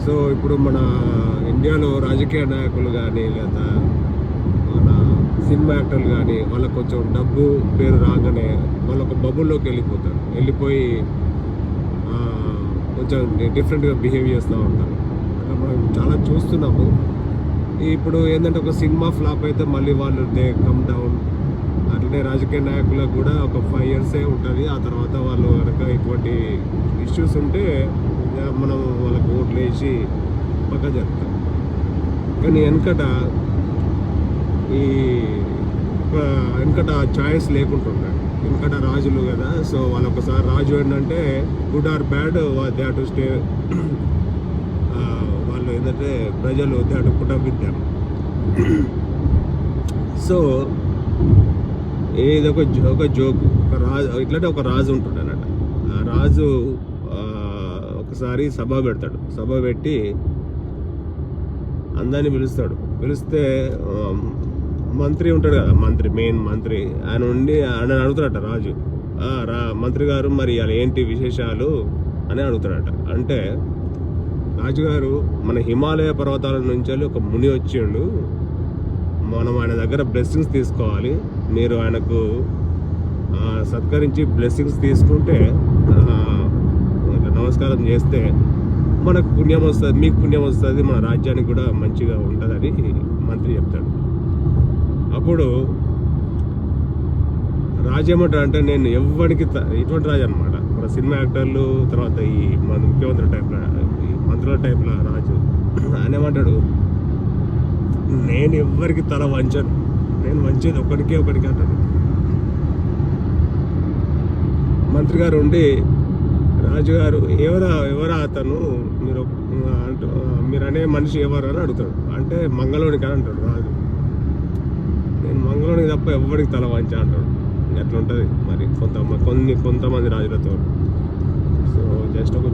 So ఇప్పుడు మన ఇండియాలో రాజకీయ నాయకులు కానీ లేదా మన సినిమా యాక్టర్లు కానీ వాళ్ళకు కొంచెం డబ్బు పేరు రాగానే వాళ్ళు ఒక బబుల్లోకి వెళ్ళిపోయి కొంచెం డిఫరెంట్గా బిహేవ్ చేస్తూ ఉంటారు. అట్లా మనం చాలా చూస్తున్నాము. ఇప్పుడు ఏంటంటే ఒక సినిమా ఫ్లాప్ అయితే మళ్ళీ వాళ్ళు కమ్ డౌన్. అట్లనే రాజకీయ నాయకులకు కూడా ఒక 5 years ఉంటుంది. ఆ తర్వాత వాళ్ళు కనుక ఇటువంటి ఇష్యూస్ ఉంటే మనం వాళ్ళకి ఓట్లు వేసి పక్క చెప్తాం. కానీ వెనకట చాయిస్ లేకుంటుండే. వెనకట రాజులు కదా, సో వాళ్ళు ఒకసారి రాజు ఏంటంటే good or bad they have to stay. వాళ్ళు ఏంటంటే ప్రజలు they have to put up with them. So ఏదో ఒక జోకు, ఒక రాజు ఇట్లంటే ఒక రాజు ఉంటుండే అన్నట్టు. ఆ రాజు ఒకసారి సభ పెడతాడు. సభ పెట్టి అందరినీ పిలిస్తే మంత్రి ఉంటాడు కదా, మెయిన్ మంత్రి, ఆయన అడుగుతాడట రాజు, మంత్రి గారు మరి అలా ఏంటి విశేషాలు అని అడుగుతాడట. అంటే రాజుగారు, మన హిమాలయ పర్వతాల నుంచి ఒక ముని వచ్చిండు, మనం ఆయన దగ్గర బ్లెస్సింగ్స్ తీసుకోవాలి. మీరు ఆయనకు సత్కరించి బ్లెస్సింగ్స్ తీసుకుంటే, నమస్కారం చేస్తే మనకు పుణ్యం వస్తుంది, మీకు పుణ్యం వస్తుంది, మన రాజ్యానికి కూడా మంచిగా ఉంటుందని మంత్రి చెప్తాడు. అప్పుడు రాజు ఏమంటాడు అంటే, నేను ఎవరికి ఇటువంటి రాజు అనమాట, మన సినిమా యాక్టర్లు తర్వాత ఈ మన ముఖ్యమంత్రి టైప్లో, ఈ మంత్రుల టైప్లో రాజు. ఆయన ఏమంటాడు, నేను ఎవ్వరికి తల వంచను, నేను వంచేది ఒకడికి అంటాడు. మంత్రి గారు ఉండి, రాజుగారు ఎవరా అతను, మీరు అనే మనిషి ఎవరు అని అడుగుతాడు. అంటే మంగళోనికి అని అంటాడు రాజు. నేను మంగళోనికి తప్ప ఎవరికి తల వంచా అంటాడు. ఎట్లా ఉంటుంది మరి కొంతమంది రాజులతో. సో జస్ట్ ఒక